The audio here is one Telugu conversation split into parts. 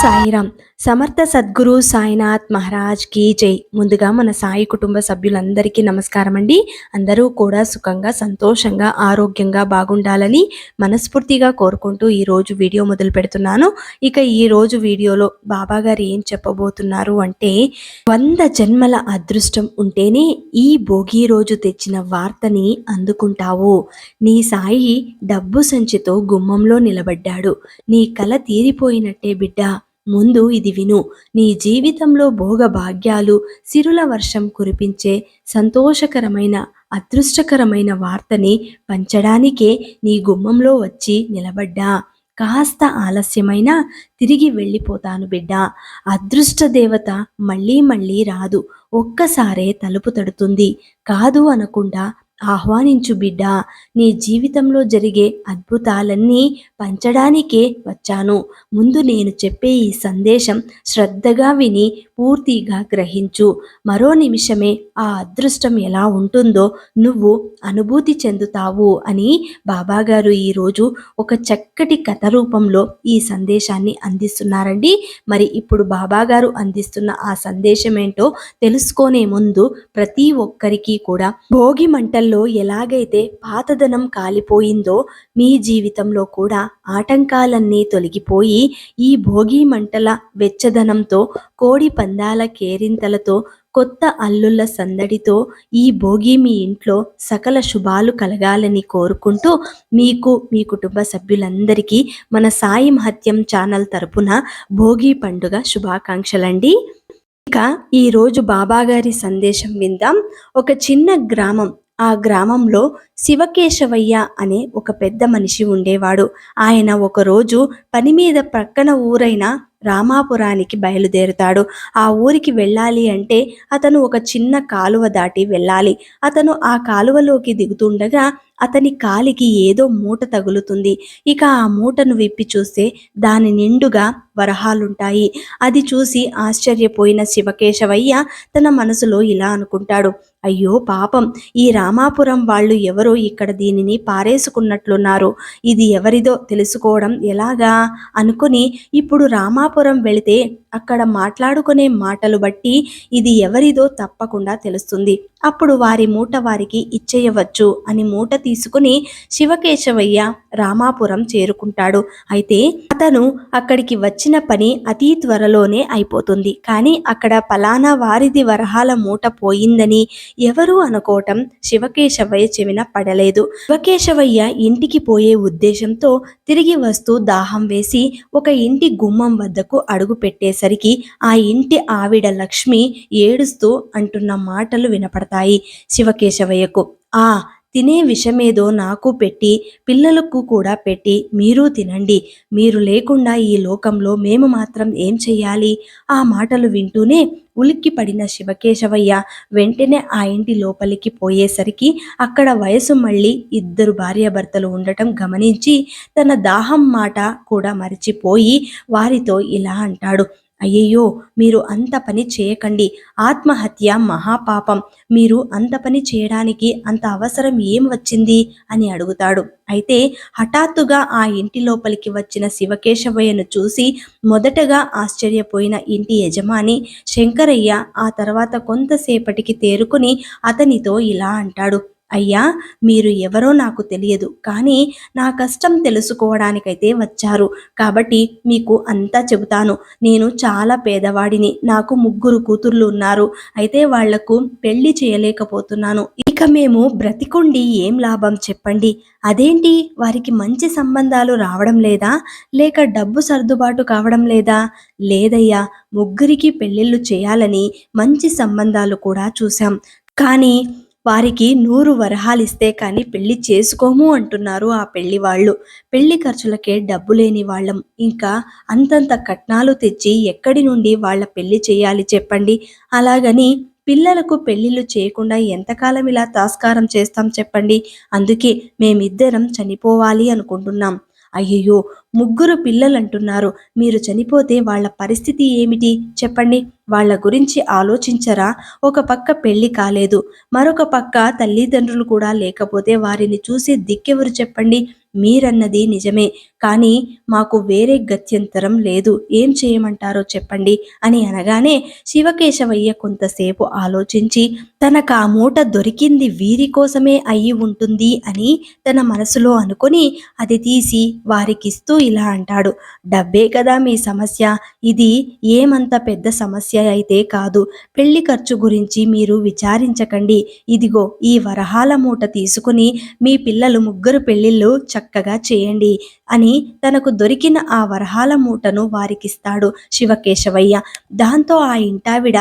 సాయిరామ్. సమర్థ సద్గురు సాయినాథ్ మహారాజ్ కీ జై. ముందుగా మన సాయి కుటుంబ సభ్యులందరికీ నమస్కారం అండి. అందరూ కూడా సుఖంగా, సంతోషంగా, ఆరోగ్యంగా బాగుండాలని మనస్ఫూర్తిగా కోరుకుంటూ ఈరోజు వీడియో మొదలు పెడుతున్నాను. ఇక ఈరోజు వీడియోలో బాబా గారు ఏం చెప్పబోతున్నారు అంటే, 100 జన్మల అదృష్టం ఉంటేనే ఈ భోగి రోజు తెచ్చిన వార్తని అందుకుంటావు. నీ సాయి డబ్బు సంచితో గుమ్మంలో నిలబడ్డాడు. నీ కల తీరిపోయినట్టే బిడ్డ. ముందు ఇది విను. నీ జీవితంలో భోగ భాగ్యాలు, సిరుల వర్షం కురిపించే సంతోషకరమైన, అదృష్టకరమైన వార్తని పంచడానికే నీ గుమ్మంలో వచ్చి నిలబడ్డా. కాస్త ఆలస్యమైనా తిరిగి వెళ్ళిపోతాను బిడ్డ. అదృష్ట దేవత మళ్ళీ మళ్ళీ రాదు, ఒక్కసారే తలుపు తడుతుంది. కాదు అనకుండా ఆహ్వానించు బిడ్డ. నీ జీవితంలో జరిగే అద్భుతాలన్నీ పంచడానికే వచ్చాను. ముందు నేను చెప్పే ఈ సందేశం శ్రద్ధగా విని పూర్తిగా గ్రహించు. మరో నిమిషమే ఆ అదృష్టం ఎలా ఉంటుందో నువ్వు అనుభూతి చెందుతావు అని బాబాగారు ఈరోజు ఒక చక్కటి కథ రూపంలో ఈ సందేశాన్ని అందిస్తున్నారండి. మరి ఇప్పుడు బాబాగారు అందిస్తున్న ఆ సందేశం ఏంటో తెలుసుకునే ముందు ప్రతి ఒక్కరికి కూడా భోగి మంటల్లో ఎలాగైతే పాతదనం కాలిపోయిందో మీ జీవితంలో కూడా ఆటంకాలన్నీ తొలగిపోయి ఈ భోగి మంటల వెచ్చదనంతో, కోడి పందాల కేరింతలతో, కొత్త అల్లుళ్ళ సందడితో ఈ భోగి మీ ఇంట్లో సకల శుభాలు కలగాలని కోరుకుంటూ మీకు, మీ కుటుంబ సభ్యులందరికీ మన సాయి మహత్యం ఛానల్ తరపున భోగి పండుగ శుభాకాంక్షలండి. ఇక ఈరోజు బాబాగారి సందేశం విందాం. ఒక చిన్న గ్రామం. ఆ గ్రామంలో శివకేశవయ్య అనే ఒక పెద్ద మనిషి ఉండేవాడు. ఆయన ఒకరోజు పని మీద ప్రక్కన ఊరైన రామాపురానికి బయలుదేరుతాడు. ఆ ఊరికి వెళ్ళాలి అంటే అతను ఒక చిన్న కాలువ దాటి వెళ్ళాలి. అతను ఆ కాలువలోకి దిగుతుండగా అతని కాలికి ఏదో మూట తగులుతుంది. ఇక ఆ మూటను విప్పి చూస్తే దాని నిండుగా వరహాలుంటాయి. అది చూసి ఆశ్చర్యపోయిన శివకేశవయ్య తన మనసులో ఇలా అనుకుంటాడు, అయ్యో పాపం, ఈ రామాపురం వాళ్ళు ఎవరో ఇక్కడ దీనిని పారేసుకున్నట్లున్నారు. ఇది ఎవరిదో తెలుసుకోవడం ఎలాగా అనుకుని ఇప్పుడు రామాపురం వెళితే అక్కడ మాట్లాడుకునే మాటలు బట్టి ఇది ఎవరిదో తప్పకుండా తెలుస్తుంది. అప్పుడు వారి మూట వారికి ఇచ్చేయవచ్చు అని మూట తీసుకుని శివకేశవయ్య రామాపురం చేరుకుంటాడు. అయితే అతను అక్కడికి వచ్చిన పని అతి త్వరలోనే అయిపోతుంది. కానీ అక్కడ పలానా వారిది వరహాల మూట పోయిందని ఎవరు అనుకోవటం శివకేశవయ్య చెవిన పడలేదు. శివకేశవయ్య ఇంటికి పోయే ఉద్దేశంతో తిరిగి వస్తూ దాహం వేసి ఒక ఇంటి గుమ్మం వద్దకు అడుగు పెట్టేసరికి ఆ ఇంటి ఆవిడ లక్ష్మి ఏడుస్తూ అంటున్న మాటలు వినపడతాయి శివకేశవయ్యకు. తినే విషమేదో నాకు పెట్టి, పిల్లలకు కూడా పెట్టి మీరు తినండి. మీరు లేకుండా ఈ లోకంలో మేము మాత్రం ఏం చెయ్యాలి? ఆ మాటలు వింటూనే ఉలిక్కి పడిన శివకేశవయ్య వెంటనే ఆ ఇంటి లోపలికి పోయేసరికి అక్కడ వయసు మళ్ళీ 2 భార్యాభర్తలు ఉండటం గమనించి తన దాహం మాట కూడా మరిచిపోయి వారితో ఇలా అంటాడు, అయ్యయ్యో, మీరు అంత పని చేయకండి. ఆత్మహత్య మహాపాపం. మీరు అంత పని చేయడానికి అంత అవసరం ఏం వచ్చింది అని అడుగుతాడు. అయితే హఠాత్తుగా ఆ ఇంటి లోపలికి వచ్చిన శివకేశవయ్యను చూసి మొదటగా ఆశ్చర్యపోయిన ఇంటి యజమాని శంకరయ్య ఆ తర్వాత కొంతసేపటికి తేరుకుని అతనితో ఇలా అంటాడు, అయ్యా, మీరు ఎవరో నాకు తెలియదు, కానీ నా కష్టం తెలుసుకోవడానికైతే వచ్చారు. కాబట్టి మీకు అంతా చెబుతాను. నేను చాలా పేదవాడిని. నాకు 3 కూతుర్లు ఉన్నారు. అయితే వాళ్లకు పెళ్లి చేయలేకపోతున్నాను. ఇక మేము బ్రతికుండి ఏం లాభం చెప్పండి? అదేంటి, వారికి మంచి సంబంధాలు రావడం లేదా? లేక డబ్బు సర్దుబాటు కావడం లేదా? లేదయ్యా, 3కి పెళ్ళిళ్ళు చేయాలని మంచి సంబంధాలు కూడా చూశాం. కానీ వారికి 100 వరహాలిస్తే కానీ పెళ్లి చేసుకోము అంటున్నారు ఆ పెళ్లి వాళ్ళు. పెళ్లి ఖర్చులకే డబ్బు లేని వాళ్ళం. ఇంకా అంతంత కట్నాలు తెచ్చి ఎక్కడి నుండి వాళ్ళ పెళ్లి చేయాలి చెప్పండి? అలాగని పిల్లలకు పెళ్లిళ్ళు చేయకుండా ఎంతకాలం ఇలా తాస్కారం చేస్తాం చెప్పండి? అందుకే మేమిద్దరం చనిపోవాలి అనుకుంటున్నాం. అయ్యయ్యో, 3 పిల్లలంటున్నారు. మీరు చనిపోతే వాళ్ళ పరిస్థితి ఏమిటి చెప్పండి? వాళ్ళ గురించి ఆలోచించరా? ఒక పక్క పెళ్లి కాలేదు, మరొక పక్క తల్లిదండ్రులు కూడా లేకపోతే వారిని చూసి దిక్కెవరు చెప్పండి? మీరన్నది నిజమే, కానీ మాకు వేరే గత్యంతరం లేదు, ఏం చేయమంటారో చెప్పండి అని అనగానే శివకేశవయ్య కొంతసేపు ఆలోచించి తనకు ఆ మూట దొరికింది వీరి కోసమే అయి ఉంటుంది అని తన మనసులో అనుకొని అది తీసి వారికిస్తూ ఇలా అంటాడు, డబ్బే కదా మీ సమస్య, ఇది ఏమంత పెద్ద సమస్య అయితే కాదు, పెళ్లి ఖర్చు గురించి మీరు విచారించకండి, ఇదిగో ఈ వరహాల మూట తీసుకుని మీ పిల్లలు ముగ్గురు పెళ్లిళ్ళు చక్కగా చేయండి అని తనకు దొరికిన ఆ వరహాల మూటను వారికిస్తాడు శివకేశవయ్య. దాంతో ఆ ఇంటావిడ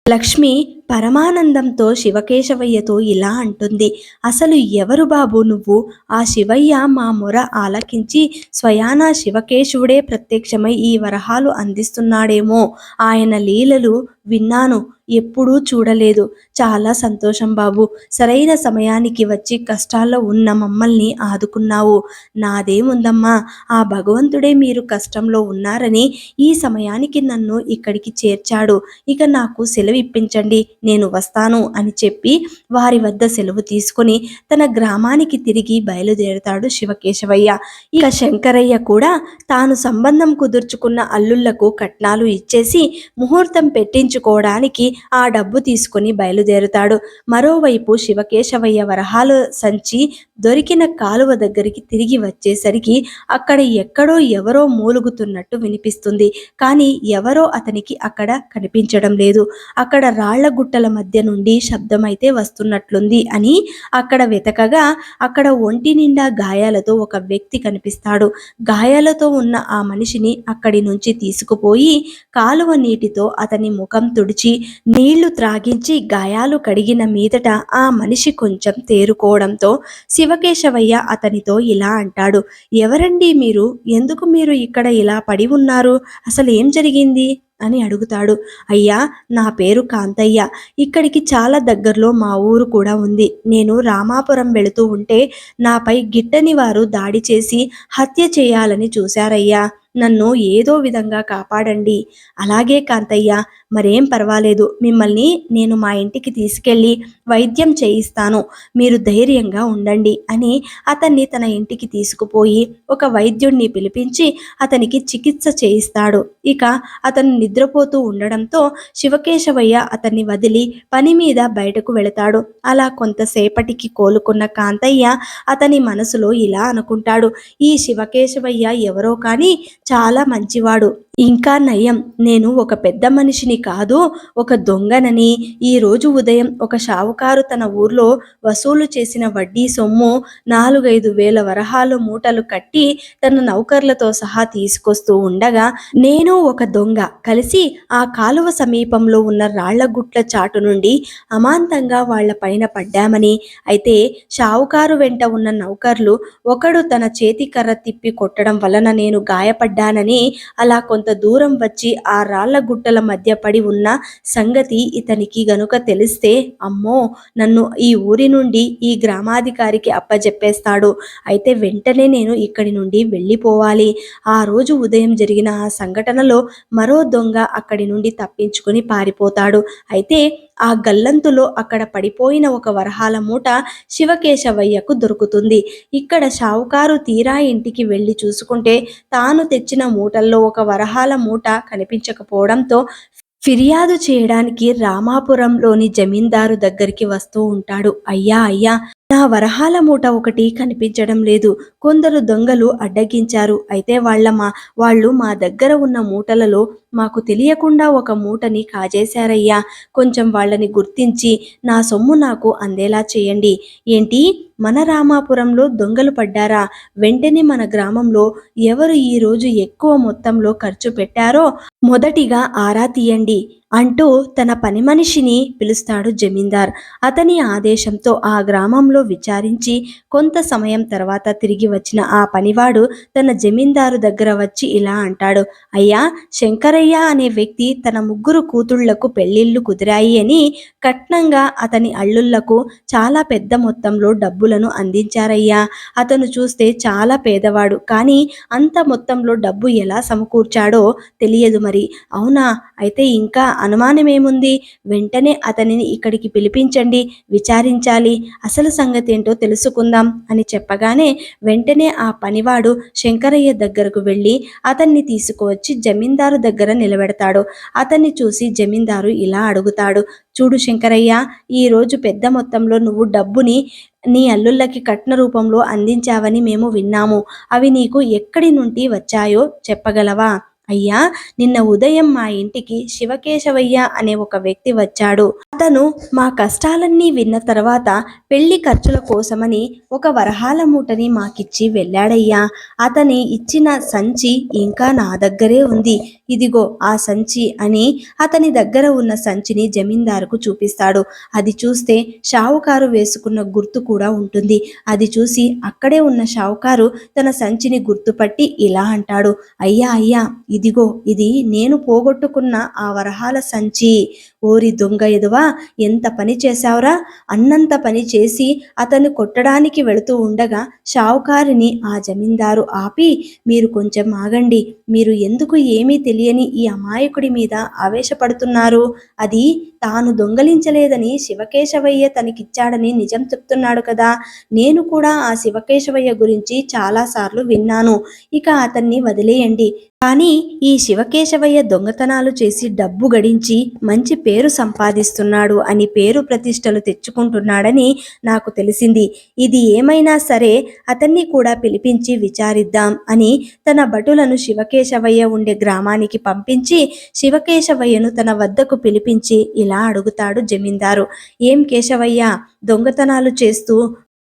లక్ష్మి పరమానందంతో శివకేశవయ్యతో ఇలా అంటుంది, అసలు ఎవరు బాబు నువ్వు? ఆ శివయ్య మా మొర ఆలకించి స్వయానా శివకేశవుడే ప్రత్యక్షమై ఈ వరహాలు అందిస్తున్నాడేమో, ఆయన లీలలు విన్నాను, ఎప్పుడూ చూడలేదు, చాలా సంతోషం బాబు, సరైన సమయానికి వచ్చి కష్టాల్లో ఉన్న మమ్మల్ని ఆదుకున్నావు, నాదేముందమ్మా, ఆ భగవంతుడే మీరు కష్టంలో ఉన్నారని ఈ సమయానికి నన్ను ఇక్కడికి చేర్చాడు, ఇక నాకు సెలవు ఇప్పించండి, నేను వస్తాను అని చెప్పి వారి వద్ద సెలవు తీసుకుని తన గ్రామానికి తిరిగి బయలుదేరుతాడు శివకేశవయ్య. ఇక శంకరయ్య కూడా తాను సంబంధం కుదుర్చుకున్న అల్లుళ్లకు కట్నాలు ఇచ్చేసి ముహూర్తం పెట్టించుకోవడానికి ఆ డబ్బు తీసుకుని బయలుదేరుతాడు. మరోవైపు శివకేశవయ్య వరహాలు సంచి దొరికిన కాలువ దగ్గరికి తిరిగి వచ్చేసరికి అక్కడ ఎక్కడో ఎవరో మూలుగుతున్నట్టు వినిపిస్తుంది, కానీ ఎవరో అతనికి అక్కడ కనిపించడం లేదు. అక్కడ రాళ్ల గుట్టల మధ్య నుండి శబ్దం అయితే వస్తున్నట్లుంది అని అక్కడ వెతకగా అక్కడ ఒంటి నిండా గాయాలతో ఒక వ్యక్తి కనిపిస్తాడు. గాయాలతో ఉన్న ఆ మనిషిని అక్కడి నుంచి తీసుకుపోయి కాలువ నీటితో అతని ముఖం తుడిచి నీళ్లు త్రాగించి గాయాలు కడిగిన మీదట ఆ మనిషి కొంచెం తేరుకోవడంతో శివకేశవయ్య అతనితో ఇలా అంటాడు, ఎవరండి మీరు, ఎందుకు మీరు ఇక్కడ ఇలా పడి ఉన్నారు, అసలు ఏం జరిగింది అని అడుగుతాడు. అయ్యా, నా పేరు కాంతయ్య, ఇక్కడికి చాలా దగ్గరలో మా ఊరు కూడా ఉంది, నేను రామాపురం వెళుతూ ఉంటే నాపై గిట్టని వారు దాడి చేసి హత్య చేయాలని చూశారయ్యా, నన్ను ఏదో విధంగా కాపాడండి. అలాగే కాంతయ్య, మరేం పర్వాలేదు, మిమ్మల్ని నేను మా ఇంటికి తీసుకెళ్ళి వైద్యం చేయిస్తాను, మీరు ధైర్యంగా ఉండండి అని అతన్ని తన ఇంటికి తీసుకుపోయి ఒక వైద్యుడిని పిలిపించి అతనికి చికిత్స చేయిస్తాడు. ఇక అతను నిద్రపోతూ ఉండడంతో శివకేశవయ్య అతన్ని వదిలి పని మీద బయటకు వెళతాడు. అలా కొంతసేపటికి కోలుకున్న కాంతయ్య అతని మనసులో ఇలా అనుకుంటాడు, ఈ శివకేశవయ్య ఎవరో కానీ చాలా మంచివాడు, ఇంకా నయం, నేను ఒక పెద్ద మనిషిని కాదు, ఒక దొంగనని, ఈరోజు ఉదయం ఒక షావుకారు తన ఊర్లో వసూలు చేసిన వడ్డీ సొమ్ము 4-5 వేల వరహాలు మూటలు కట్టి తన నౌకర్లతో సహా తీసుకొస్తూ ఉండగా నేను ఒక దొంగ కలిసి ఆ కాలువ సమీపంలో ఉన్న రాళ్లగుట్ల చాటు నుండి అమాంతంగా వాళ్ల పైన పడ్డామని, అయితే షావుకారు వెంట ఉన్న నౌకర్లు ఒకడు తన చేతి కర్ర తిప్పి కొట్టడం వలన నేను గాయపడ్డానని అలా కొంత దూరం వచ్చి ఆ రాళ్ల గుట్టల మధ్య పడి ఉన్న సంగతి ఇతనికి గనుక తెలిస్తే అమ్మో, నన్ను ఈ ఊరి నుండి ఈ గ్రామాధికారికి అప్పజెప్పేస్తాడు, అయితే వెంటనే నేను ఇక్కడి నుండి వెళ్ళిపోవాలి. ఆ రోజు ఉదయం జరిగిన ఆ సంఘటనలో మరో దొంగ అక్కడి నుండి తప్పించుకొని పారిపోతాడు. అయితే ఆ గల్లంతులో అక్కడ పడిపోయిన ఒక వరహాల మూట శివకేశవయ్యకు దొరుకుతుంది. ఇక్కడ షావుకారు తీరా ఇంటికి వెళ్ళి చూసుకుంటే తాను తెచ్చిన మూటల్లో ఒక వరహాల మూట కనిపించకపోవడంతో ఫిర్యాదు చేయడానికి రామాపురంలోని జమీందారు దగ్గరికి వస్తూ ఉంటాడు. అయ్యా అయ్యా, నా వరహాల మూట ఒకటి కనిపించడం లేదు, కొందరు దొంగలు అడ్డగించారు, అయితే వాళ్ళు మా దగ్గర ఉన్న మూటలలో మాకు తెలియకుండా ఒక మూటని కాజేశారయ్యా, కొంచెం వాళ్ళని గుర్తించి నా సొమ్ము నాకు అందేలా చేయండి. ఏంటి, మన రామాపురంలో దొంగలు పడ్డారా? వెంటనే మన గ్రామంలో ఎవరు ఈరోజు ఎక్కువ మొత్తంలో ఖర్చు పెట్టారో మొదటిగా ఆరా తీయండి అంటూ తన పని మనిషిని పిలుస్తాడు జమీందార్. అతని ఆదేశంతో ఆ గ్రామంలో విచారించి కొంత సమయం తర్వాత తిరిగి వచ్చిన ఆ పనివాడు తన జమీందారు దగ్గర వచ్చి ఇలా అంటాడు, అయ్యా, శంకరయ్య శంకరయ్య అనే వ్యక్తి తన ముగ్గురు కూతుళ్లకు పెళ్లిళ్లు కుదిరాయి అని కట్నంగా అతని అల్లుళ్లకు చాలా పెద్ద మొత్తంలో డబ్బులను అందించారయ్యా. అతను చూస్తే చాలా పేదవాడు, కానీ అంత మొత్తంలో డబ్బు ఎలా సమకూర్చాడో తెలియదు మరి. అవునా, అయితే ఇంకా అనుమానమేముంది, వెంటనే అతనిని ఇక్కడికి పిలిపించండి, విచారించాలి, అసలు సంగతి ఏంటో తెలుసుకుందాం అని చెప్పగానే వెంటనే ఆ పనివాడు శంకరయ్య దగ్గరకు వెళ్ళి అతన్ని తీసుకువచ్చి జమీందారు దగ్గర నిలబెడతాడు. అతన్ని చూసి జమీందారు ఇలా అడుగుతాడు, చూడు శంకరయ్య, ఈరోజు పెద్ద మొత్తంలో నువ్వు డబ్బుని నీ అల్లుళ్ళకి కట్న రూపంలో అందించావని మేము విన్నాము. అవి నీకు ఎక్కడి నుండి వచ్చాయో చెప్పగలవా? అయ్యా, నిన్న ఉదయం మా ఇంటికి శివకేశవయ్య అనే ఒక వ్యక్తి వచ్చాడు. అతను మా కష్టాలన్నీ విన్న తర్వాత పెళ్లి ఖర్చుల కోసమని ఒక వరహాల మూటని మాకిచ్చి వెళ్ళాడయ్యా. అతని ఇచ్చిన సంచి ఇంకా నా దగ్గరే ఉంది. ఇదిగో ఆ సంచి అని అతని దగ్గర ఉన్న సంచిని జమీందారుకు చూపిస్తాడు. అది చూస్తే షావుకారు వేసుకున్న గుర్తు కూడా ఉంటుంది. అది చూసి అక్కడే ఉన్న షావుకారు తన సంచిని గుర్తుపట్టి ఇలా అంటాడు, అయ్యా అయ్యా, ఇదిగో ఇది నేను పోగొట్టుకున్న ఆ వరహాల సంచి. ఓరి దొంగ ఎదువా, ఎంత పని చేశావురా! అన్నంత పని చేసి అతను కొట్టడానికి వెళుతూ ఉండగా షావుకారిని ఆ జమీందారు ఆపి, మీరు కొంచెం ఆగండి, మీరు ఎందుకు ఏమీ తెలియని ఈ అమాయకుడి మీద ఆవేశపడుతున్నారు? అది తాను దొంగలించలేదని శివకేశవయ్య తనకిచ్చాడని నిజం చెప్తున్నాడు కదా. నేను కూడా ఆ శివకేశవయ్య గురించి చాలాసార్లు విన్నాను. ఇక అతన్ని వదిలేయండి. కానీ ఈ శివకేశవయ్య దొంగతనాలు చేసి డబ్బు గడించి మంచి పేరు సంపాదిస్తున్నాడు అని పేరు ప్రతిష్టలు తెచ్చుకుంటున్నాడని నాకు తెలిసింది. ఇది ఏమైనా సరే అతన్ని కూడా పిలిపించి విచారిద్దాం అని తన భటులను శివకేశవయ్య ఉండే గ్రామానికి పంపించి శివకేశవయ్యను తన వద్దకు పిలిపించి ఇలా అడుగుతాడు జమీందారు, ఏం కేశవయ్య, దొంగతనాలు చేస్తూ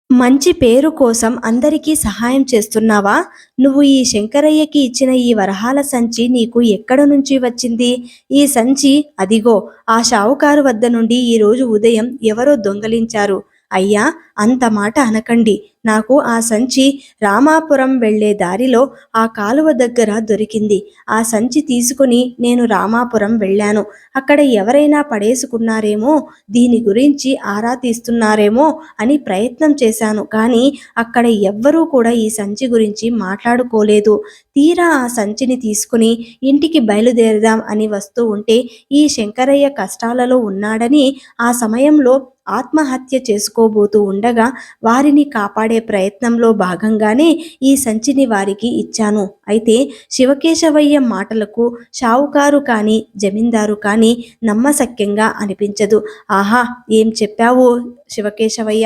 మంచి పేరు కోసం అందరికీ సహాయం చేస్తున్నావా? నువ్వు ఈ శంకరయ్యకి ఇచ్చిన ఈ వరహాల సంచి నీకు ఎక్కడ నుంచి వచ్చింది? ఈ సంచి అదిగో ఆ షావుకారు వద్ద నుండి ఈరోజు ఉదయం ఎవరో దొంగలించారు. అయ్యా, అంత మాట అనకండి. నాకు ఆ సంచి రామాపురం వెళ్లే దారిలో ఆ కాలువ దగ్గర దొరికింది. ఆ సంచి తీసుకుని నేను రామాపురం వెళ్ళాను. అక్కడ ఎవరైనా పడేసుకున్నారేమో, దీని గురించి ఆరా తీస్తున్నారేమో అని ప్రయత్నం చేశాను, కానీ అక్కడ ఎవ్వరూ కూడా ఈ సంచి గురించి మాట్లాడుకోలేదు. తీరా ఆ సంచిని తీసుకుని ఇంటికి బయలుదేరదాం అని వస్తూ ఉంటే ఈ శంకరయ్య కష్టాలలో ఉన్నాడని ఆ సమయంలో ఆత్మహత్య చేసుకోబోతూ ఉండగా వారిని కాపాడే ప్రయత్నంలో భాగంగానే ఈ సంచిని వారికి ఇచ్చాను. అయితే శివకేశవయ్య మాటలకు షావుకారు కానీ జమీందారు కానీ నమ్మశక్యంగా అనిపించదు. ఆహా, ఏం చెప్పావు శివకేశవయ్య,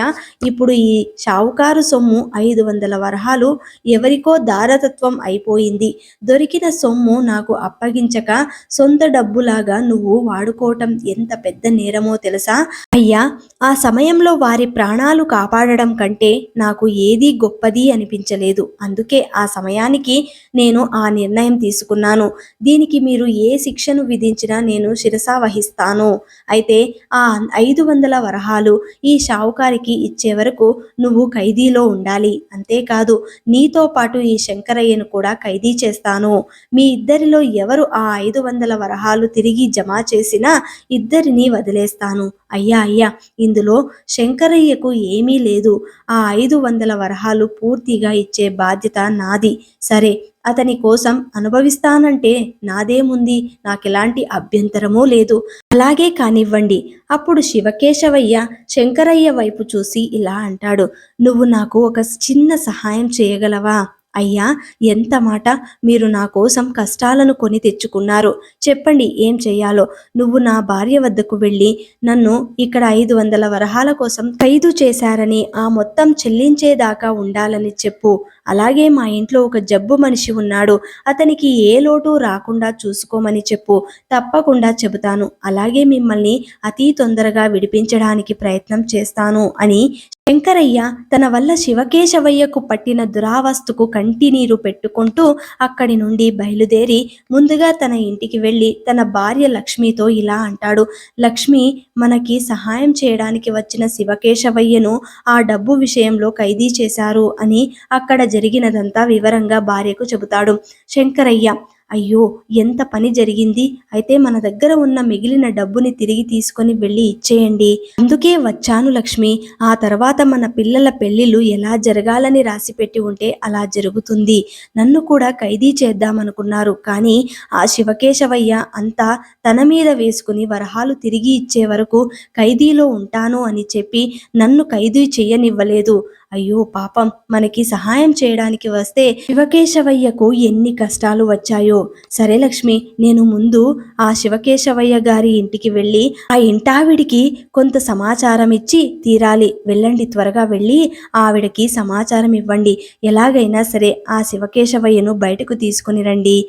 ఇప్పుడు ఈ షావుకారు సొమ్ము 500 వరహాలు ఎవరికో దారతత్వం అయిపోయింది. దొరికిన సొమ్ము నాకు అప్పగించక సొంత డబ్బులాగా నువ్వు వాడుకోవటం ఎంత పెద్ద నేరమో తెలుసా? అయ్యా, ఆ సమయంలో వారి ప్రాణాలు కాపాడడం కంటే నాకు ఏదీ గొప్పది అనిపించలేదు. అందుకే ఆ సమయానికి నేను ఆ నిర్ణయం తీసుకున్నాను. దీనికి మీరు ఏ శిక్షను విధించినా నేను శిరసా వహిస్తాను. అయితే ఆ 500 వరహాలు ఈ షావుకారికి ఇచ్చే వరకు నువ్వు ఖైదీలో ఉండాలి. అంతేకాదు, నీతో పాటు ఈ శంకరయ్యను కూడా ఖైదీ చేస్తాను. మీ ఇద్దరిలో ఎవరు ఆ 500 వరహాలు తిరిగి జమ చేసినా ఇద్దరిని వదిలేస్తాను. అయ్యా అయ్యా, ఇందులో శంకరయ్యకు ఏమీ లేదు. ఆ 500 వరహాలు పూర్తిగా ఇచ్చే బాధ్యత నాది. సరే, అతని కోసం అనుభవిస్తానంటే నాదేముంది, నాకెలాంటి అభ్యంతరమూ లేదు. అలాగే కానివ్వండి. అప్పుడు శివకేశవయ్య శంకరయ్య వైపు చూసి ఇలా అంటాడు, నువ్వు నాకు ఒక చిన్న సహాయం చేయగలవా? అయ్యా, ఎంత మాట, మీరు నా కోసం కష్టాలను కొని తెచ్చుకున్నారు. చెప్పండి, ఏం చెయ్యాలో. నువ్వు నా భార్య వద్దకు వెళ్ళి నన్ను ఇక్కడ 500 వరహాల కోసం ఖైదు చేశారని, ఆ మొత్తం చెల్లించేదాకా ఉండాలని చెప్పు. అలాగే మా ఇంట్లో ఒక జబ్బు మనిషి ఉన్నాడు, అతనికి ఏ లోటు రాకుండా చూసుకోమని చెప్పు. తప్పకుండా చెబుతాను. అలాగే మిమ్మల్ని అతి తొందరగా విడిపించడానికి ప్రయత్నం చేస్తాను అని శంకరయ్య తన వల్ల శివకేశవయ్యకు పట్టిన దురావస్థకు కంటినీరు పెట్టుకుంటూ అక్కడి నుండి బయలుదేరి ముందుగా తన ఇంటికి వెళ్ళి తన భార్య లక్ష్మితో ఇలా అంటాడు, లక్ష్మి, మనకి సహాయం చేయడానికి వచ్చిన శివకేశవయ్యను ఆ డబ్బు విషయంలో ఖైదీ చేశారు అని అక్కడ జరిగినదంతా వివరంగా భార్యకు చెబుతాడు. శంకరయ్య అయ్యో ఎంత పని జరిగింది, అయితే మన దగ్గర ఉన్న మిగిలిన డబ్బుని తిరిగి తీసుకొని వెళ్ళి ఇచ్చేయండి, అందుకే వచ్చాను లక్ష్మి, ఆ తర్వాత మన పిల్లల పెళ్లిళ్ళు ఎలా జరగాలని రాసిపెట్టి ఉంటే అలా జరుగుతుంది, నన్ను కూడా ఖైదీ చేద్దామనుకున్నారు, కానీ ఆ శివకేశవయ్య అంతా తన మీద వేసుకుని వరహాలు తిరిగి ఇచ్చే వరకు ఖైదీలో ఉంటాను అని చెప్పి నన్ను ఖైదీ చెయ్యనివ్వలేదు. అయ్యో పాపం, మనకి సహాయం చేయడానికి వస్తే శివకేశవయ్యకు ఎన్ని కష్టాలు వచ్చాయో. సరే లక్ష్మి, నేను ముందు ఆ శివకేశవయ్య గారి ఇంటికి వెళ్ళి ఆ ఇంటావిడికి కొంత సమాచారం ఇచ్చి తీరాలి, వెళ్ళండి, త్వరగా వెళ్ళి ఆవిడకి సమాచారం ఇవ్వండి, ఎలాగైనా సరే ఆ శివకేశవయ్యను బయటకు తీసుకుని రండి.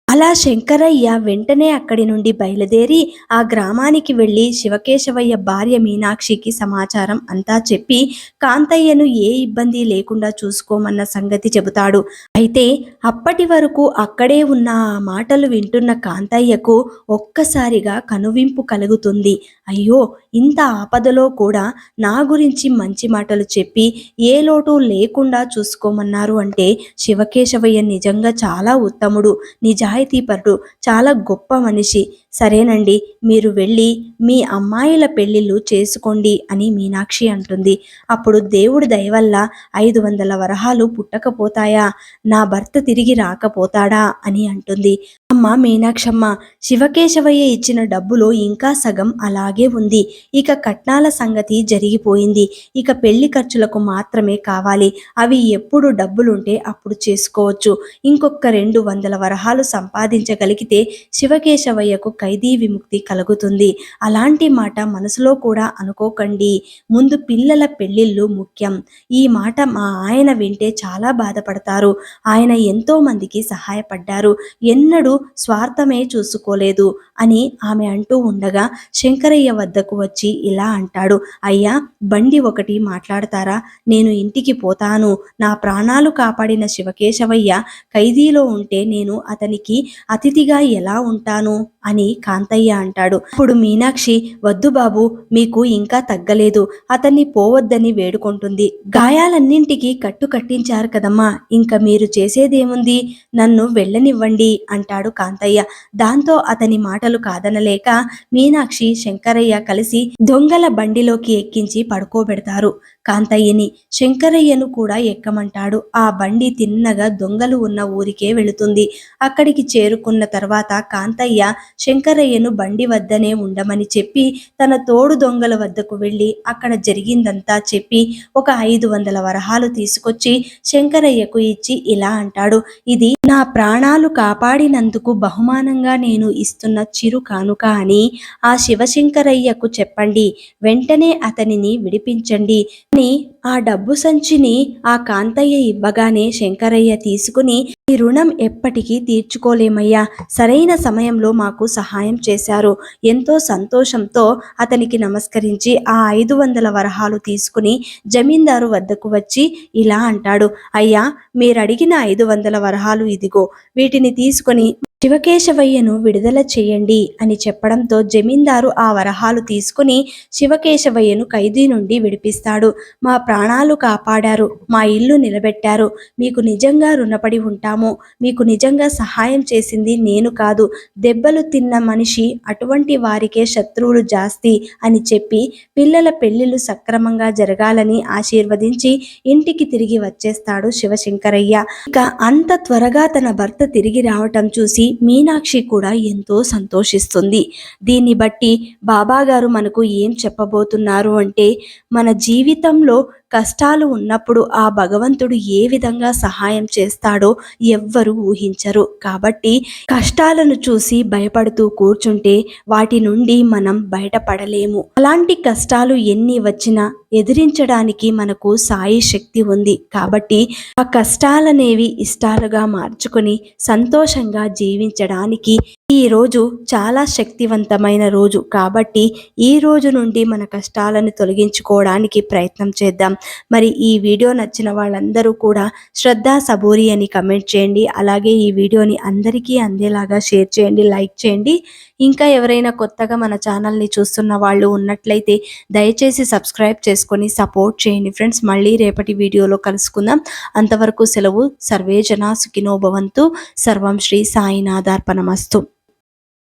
అలా శంకరయ్య వెంటనే అక్కడి నుండి బయలుదేరి ఆ గ్రామానికి వెళ్ళి శివకేశవయ్య భార్య మీనాక్షికి సమాచారం అంతా చెప్పి కాంతయ్యను ఏ ఇబ్బంది లేకుండా చూసుకోమన్న సంగతి చెబుతాడు. అయితే అప్పటి వరకు అక్కడే ఉన్న ఆ మాటలు వింటున్న కాంతయ్యకు ఒక్కసారిగా కనువింపు కలుగుతుంది. అయ్యో, ఇంత ఆపదలో కూడా నా గురించి మంచి మాటలు చెప్పి ఏ లోటు లేకుండా చూసుకోమన్నారు అంటే శివకేశవయ్య నిజంగా చాలా ఉత్తముడు, నిజాయితీపరుడు, చాలా గొప్ప మనిషి. సరేనండి, మీరు వెళ్ళి మీ అమ్మాయిల పెళ్ళిళ్ళు చేసుకోండి అని మీనాక్షి అంటుంది. అప్పుడు దేవుడి దయవల్ల 500 వరహాలు పుట్టకపోతాయా, నా భర్త తిరిగి రాకపోతాడా అని అంటుంది. అమ్మ మీనాక్షమ్మ, శివకేశవయ్య ఇచ్చిన డబ్బులో ఇంకా సగం అలాగే ఉంది, ఇక కట్నాల సంగతి జరిగిపోయింది, ఇక పెళ్లి ఖర్చులకు మాత్రమే కావాలి, అవి ఎప్పుడు డబ్బులుంటే అప్పుడు చేసుకోవచ్చు, ఇంకొక 200 వరహాలు సంపాదించగలిగితే శివకేశవయ్యకు ఖైదీ విముక్తి కలుగుతుంది. అలాంటి మాట మనసులో కూడా అనుకోకండి, ముందు పిల్లల పెళ్ళిళ్ళు ముఖ్యం. ఈ మాట మా ఆయన వింటే చాలా బాధపడతారు, ఆయన ఎంతో మందికి సహాయపడ్డారు, ఎన్నడూ స్వార్థమే చూసుకోలేదు అని ఆమె అంటూ ఉండగా శంకరయ్య వద్దకు వచ్చి ఇలా అంటాడు. అయ్యా, బండి ఒకటి మాట్లాడతారా, నేను ఇంటికి పోతాను, నా ప్రాణాలు కాపాడిన శివకేశవయ్య ఖైదీలో ఉంటే నేను అతనికి అతిథిగా ఎలా ఉంటాను అని కాంతయ్య అంటాడు. ఇప్పుడు మీనాక్షి, వద్దు బాబు, మీకు ఇంకా తగ్గలేదు, అతన్ని పోవద్దని వేడుకుంటుంది. గాయాలన్నింటికి కట్టు కట్టించారు కదమ్మా, ఇంకా మీరు చేసేదేముంది, నన్ను వెళ్ళనివ్వండి అంటాడు కాంతయ్య. దాంతో అతని మాటలు కాదనలేక మీనాక్షి శంకరయ్య కలిసి దొంగల బండిలోకి ఎక్కించి పడుకోబెడతారు కాంతయ్యని. శంకరయ్యను కూడా ఎక్కమంటాడు. ఆ బండి తిన్నగా దొంగలు ఉన్న ఊరికే వెళుతుంది. అక్కడికి చేరుకున్న తర్వాత కాంతయ్య శంకరయ్యను బండి వద్దనే ఉండమని చెప్పి తన తోడు దొంగల వద్దకు వెళ్ళి అక్కడ జరిగిందంతా చెప్పి ఒక 500 వరహాలు తీసుకొచ్చి శంకరయ్యకు ఇచ్చి ఇలా అంటాడు. ఇది నా ప్రాణాలు కాపాడినందుకు బహుమానంగా నేను ఇస్తున్న చిరు కానుక అని ఆ శివశంకరయ్యకు చెప్పండి, వెంటనే అతనిని విడిపించండి అని ఆ డబ్బు సంచిని ఆ కాంతయ్య ఇవ్వగానే శంకరయ్య తీసుకుని, ఈ రుణం ఎప్పటికీ తీర్చుకోలేమయ్యా, సరైన సమయంలో మాకు సహాయం చేశారు, ఎంతో సంతోషంతో అతనికి నమస్కరించి ఆ 500 వరహాలు తీసుకుని జమీందారు వద్దకు వచ్చి ఇలా అంటాడు. అయ్యా, మీరడిగిన 500 వరహాలు ఇదిగో, వీటిని తీసుకొని శివకేశవయ్యను విడుదల చేయండి అని చెప్పడంతో జమీందారు ఆ వరహాలు తీసుకుని శివకేశవయ్యను ఖైదీ నుండి విడిపిస్తాడు. మా ప్రాణాలు కాపాడారు, మా ఇల్లు నిలబెట్టారు, మీకు నిజంగా రుణపడి ఉంటాము, మీకు నిజంగా సహాయం చేసింది నేను కాదు, దెబ్బలు తిన్న మనిషి అటువంటి వారికే శత్రువులు జాస్తి అని చెప్పి పిల్లల పెళ్లిళ్ళు సక్రమంగా జరగాలని ఆశీర్వదించి ఇంటికి తిరిగి వచ్చేస్తాడు శివశంకరయ్య. ఇక అంత త్వరగా తన భర్త తిరిగి రావటం చూసి మీనాక్షి కూడా ఎంతో సంతోషిస్తుంది. దీన్ని బట్టి బాబాగారు మనకు ఏం చెప్పబోతున్నారు అంటే, మన జీవితంలో కష్టాలు ఉన్నప్పుడు ఆ భగవంతుడు ఏ విధంగా సహాయం చేస్తాడో ఎవ్వరూ ఊహించరు. కాబట్టి కష్టాలను చూసి భయపడుతూ కూర్చుంటే వాటి నుండి మనం బయటపడలేము. అలాంటి కష్టాలు ఎన్ని వచ్చినా ఎదిరించడానికి మనకు సాయి శక్తి ఉంది. కాబట్టి ఆ కష్టాలనేవి ఇష్టాలుగా మార్చుకొని సంతోషంగా జీవించడానికి ఈ రోజు చాలా శక్తివంతమైన రోజు. కాబట్టి ఈ రోజు నుండి మన కష్టాలను తొలగించుకోవడానికి ప్రయత్నం చేద్దాం. తెలుసుకుందాం. మరి ఈ వీడియో నచ్చిన వాళ్ళందరూ కూడా శ్రద్ధ సబూరి అని కమెంట్ చేయండి. అలాగే ఈ వీడియోని అందరికీ అందేలాగా షేర్ చేయండి, లైక్ చేయండి. ఇంకా ఎవరైనా కొత్తగా మన ఛానల్ని చూస్తున్న వాళ్ళు ఉన్నట్లయితే దయచేసి సబ్స్క్రైబ్ చేసుకొని సపోర్ట్ చేయండి ఫ్రెండ్స్. మళ్ళీ రేపటి వీడియోలో కలుసుకుందాం. అంతవరకు సెలవు. సర్వే జనా సుఖినో భవంతు. సర్వం శ్రీ సాయినాథార్పణమస్తు.